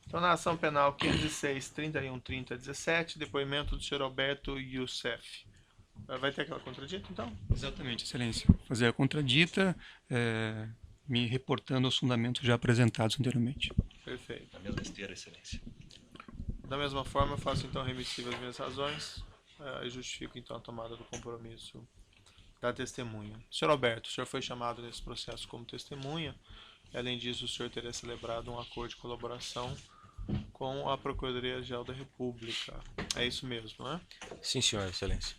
Então, na ação penal 506-3130-17, depoimento do senhor Alberto Youssef. Vai ter aquela contradita, então? Exatamente, Excelência. Fazer a contradita, me reportando aos fundamentos já apresentados anteriormente. Perfeito. Na mesma esteira, Excelência. Da mesma forma, eu faço então remissivo as minhas razões e justifico então a tomada do compromisso da testemunha. Senhor Alberto, o senhor foi chamado nesse processo como testemunha e, além disso, o senhor teria celebrado um acordo de colaboração com a Procuradoria-Geral da República. É isso mesmo, né? Sim, senhor, Excelência.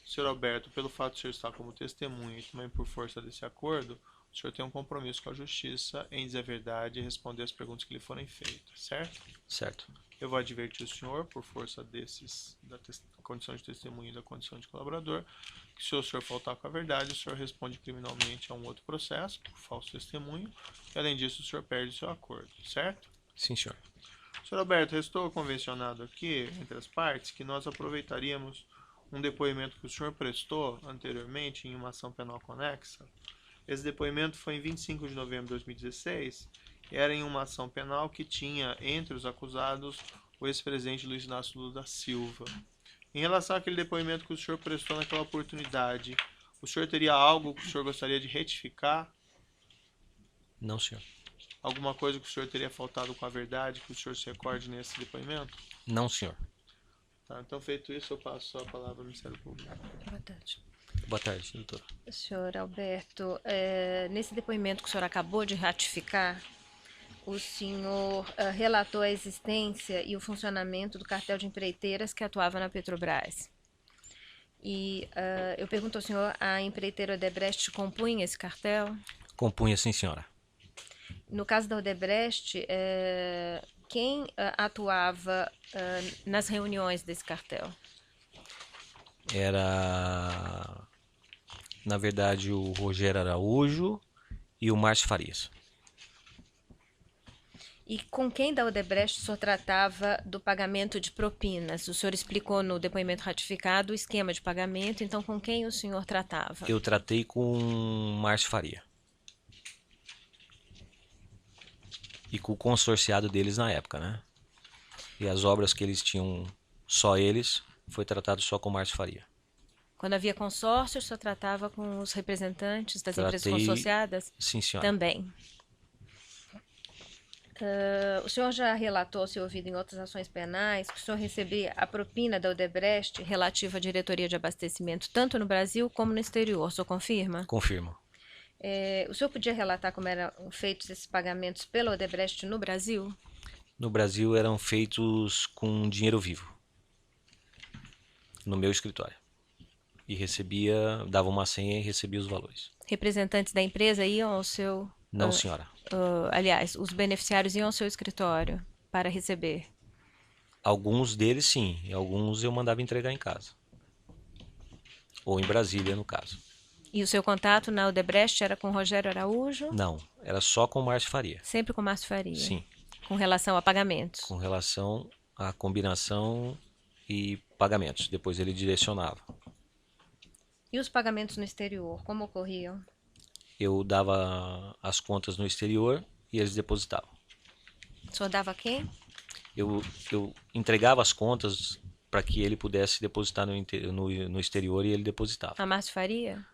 Senhor Alberto, pelo fato de o senhor estar como testemunha e também por força desse acordo, o senhor tem um compromisso com a Justiça em dizer a verdade e responder as perguntas que lhe forem feitas, certo? Certo. Eu vou advertir o senhor, por força da condição de testemunha e da condição de colaborador, que se o senhor faltar com a verdade, o senhor responde criminalmente a um outro processo, por falso testemunho, e além disso o senhor perde o seu acordo, certo? Sim, senhor. Senhor Alberto, restou convencionado aqui, entre as partes, que nós aproveitaríamos um depoimento que o senhor prestou anteriormente em uma ação penal conexa. Esse depoimento foi em 25 de novembro de 2016 e era em uma ação penal que tinha entre os acusados o ex-presidente Luiz Inácio Lula da Silva. Em relação àquele depoimento que o senhor prestou naquela oportunidade, o senhor teria algo que o senhor gostaria de retificar? Não, senhor. Alguma coisa que o senhor teria faltado com a verdade, que o senhor se recorde nesse depoimento? Não, senhor. Tá, então, feito isso, eu passo a palavra ao Ministério Público. Boa tarde. Boa tarde, doutor. Senhor Alberto, nesse depoimento que o senhor acabou de ratificar, o senhor relatou a existência e o funcionamento do cartel de empreiteiras que atuava na Petrobras. E eu pergunto ao senhor, a empreiteira Odebrecht compunha esse cartel? Compunha, sim, senhora. No caso da Odebrecht, quem atuava nas reuniões desse cartel? Era, na verdade, o Rogério Araújo e o Márcio Farias. E com quem da Odebrecht o senhor tratava do pagamento de propinas? O senhor explicou no depoimento ratificado o esquema de pagamento, então com quem o senhor tratava? Eu tratei com o Márcio Faria. E com o consorciado deles na época, né? E as obras que eles tinham, só eles, foi tratado só com o Márcio Faria. Quando havia consórcio, o senhor tratava com os representantes das empresas consorciadas? Sim, senhora. Também. O senhor já relatou, se ouvido em outras ações penais, que o senhor recebia a propina da Odebrecht relativa à diretoria de abastecimento, tanto no Brasil como no exterior. O senhor confirma? Confirmo. O senhor podia relatar como eram feitos esses pagamentos pela Odebrecht no Brasil? No Brasil eram feitos com dinheiro vivo. No meu escritório. E recebia, dava uma senha e recebia os valores. Representantes da empresa iam ao seu... Não, senhora. Aliás, os beneficiários iam ao seu escritório para receber? Alguns deles sim, e alguns eu mandava entregar em casa. Ou em Brasília, no caso. E o seu contato na Odebrecht era com Rogério Araújo? Não, era só com o Márcio Faria. Sempre com Márcio Faria? Sim. Com relação a pagamentos? Com relação à combinação e pagamentos. Depois ele direcionava. E os pagamentos no exterior, como ocorriam? Eu dava as contas no exterior e eles depositavam. O senhor dava a quem? Eu entregava as contas para que ele pudesse depositar no exterior e ele depositava. A Márcio Faria?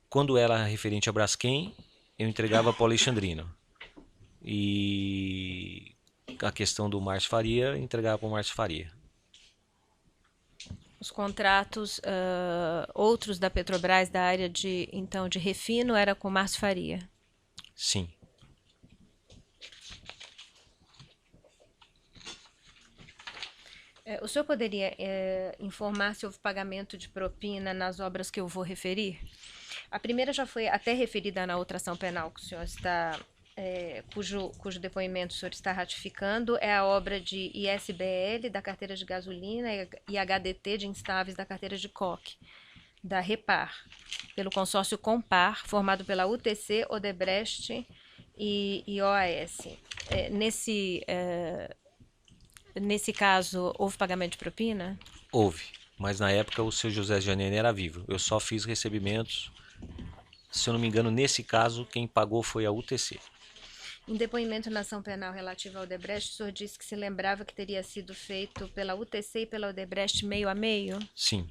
Quando era referente a Braskem, eu entregava para o Alexandrino. E a questão do Márcio Faria, eu entregava para o Márcio Faria. Os contratos outros da Petrobras da área de refino era com Márcio Faria? Sim. O senhor poderia informar se houve pagamento de propina nas obras que eu vou referir? A primeira já foi até referida na outra ação penal que o senhor está, cujo depoimento o senhor está ratificando, é a obra de ISBL da carteira de gasolina e HDT de instáveis da carteira de coque, da Repar, pelo consórcio Compar, formado pela UTC, Odebrecht e OAS. Nesse caso, houve pagamento de propina? Houve, mas na época o seu José Janine era vivo. Eu só fiz recebimentos. Se eu não me engano, nesse caso, quem pagou foi a UTC. Em depoimento na ação penal relativa ao Odebrecht, o senhor disse que se lembrava que teria sido feito pela UTC e pela Odebrecht meio a meio? Sim.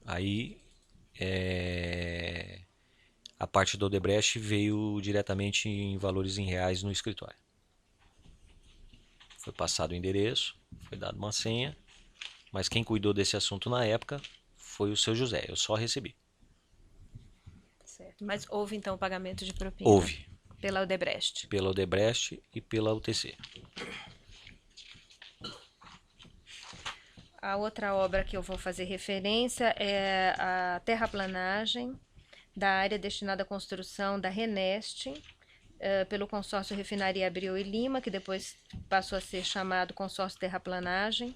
Aí a parte do Odebrecht veio diretamente em valores em reais no escritório. Foi passado o endereço, foi dado uma senha, mas quem cuidou desse assunto na época foi o seu José. Eu só recebi. Certo. Mas houve então o pagamento de propina? Houve. Pela Odebrecht? Pela Odebrecht e pela UTC. A outra obra que eu vou fazer referência é a terraplanagem da área destinada à construção da Reneste, pelo consórcio Refinaria Abreu e Lima, que depois passou a ser chamado consórcio Terraplanagem,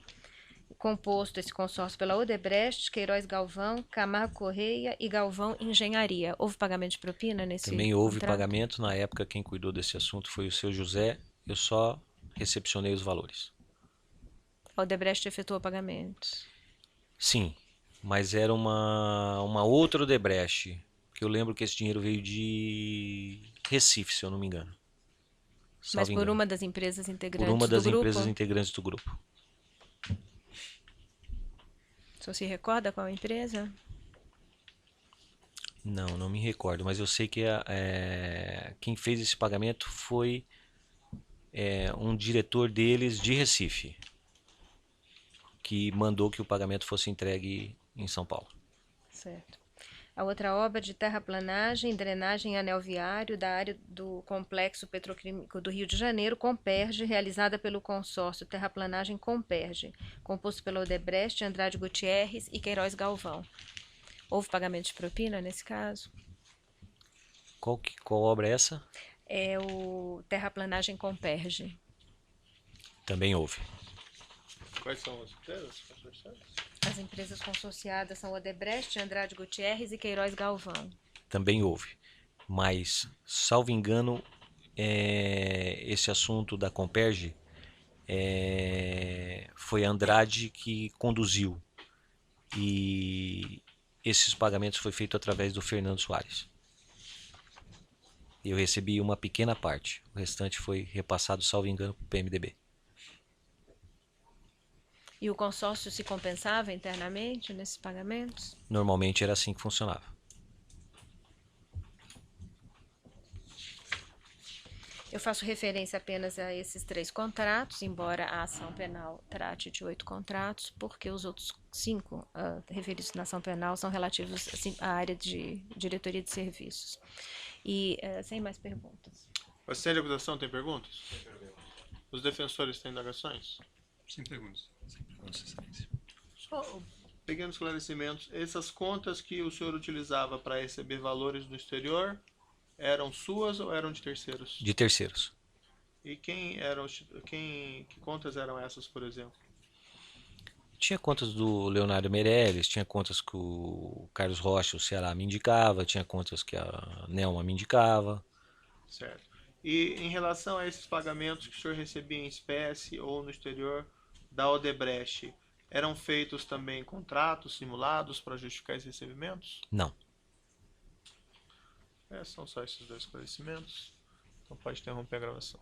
composto esse consórcio pela Odebrecht, Queiroz Galvão, Camargo Correia e Galvão Engenharia. Houve pagamento de propina nesse Também houve contrato? pagamento. Na época, quem cuidou desse assunto foi o seu José. Eu só recepcionei os valores. A Odebrecht efetuou pagamentos? Sim, mas era uma outra Odebrecht, que eu lembro que esse dinheiro veio de Recife, se eu não me engano. Mas Salvo por engano. uma das empresas integrantes Por uma das do grupo? empresas integrantes do grupo. O senhor se recorda qual empresa? Não me recordo, mas eu sei que quem fez esse pagamento foi um diretor deles de Recife, que mandou que o pagamento fosse entregue em São Paulo. Certo. A outra obra de terraplanagem, drenagem e anel viário da área do Complexo Petroquímico do Rio de Janeiro, Comperge, realizada pelo consórcio Terraplanagem Comperge, composto pela Odebrecht, Andrade Gutierrez e Queiroz Galvão. Houve pagamento de propina nesse caso? Qual obra é essa? É o Terraplanagem Comperge. Também houve. Quais são as empresas? As empresas consorciadas são Odebrecht, Andrade Gutierrez e Queiroz Galvão. Também houve. Mas, salvo engano, esse assunto da Comperge foi Andrade que conduziu. E esses pagamentos foi feito através do Fernando Soares. Eu recebi uma pequena parte. O restante foi repassado, salvo engano, para o PMDB. E o consórcio se compensava internamente nesses pagamentos? Normalmente era assim que funcionava. Eu faço referência apenas a esses 3 contratos, embora a ação penal trate de 8 contratos, porque os outros 5 referidos na ação penal são relativos assim, à área de diretoria de serviços. E sem mais perguntas. O assistente de acusação tem perguntas? Tem perguntas. Os defensores têm indagações? Sem perguntas. Sem perguntas, excelência. Só pequenos esclarecimentos. Essas contas que o senhor utilizava para receber valores do exterior eram suas ou eram de terceiros? De terceiros. E que contas eram essas, por exemplo? Tinha contas do Leonardo Meirelles, tinha contas que o Carlos Rocha, o Ceará, me indicava, tinha contas que a Nelma me indicava. Certo. E em relação a esses pagamentos que o senhor recebia em espécie ou no exterior da Odebrecht, eram feitos também contratos simulados para justificar esses recebimentos? Não. São só esses 2 esclarecimentos. Então pode interromper a gravação.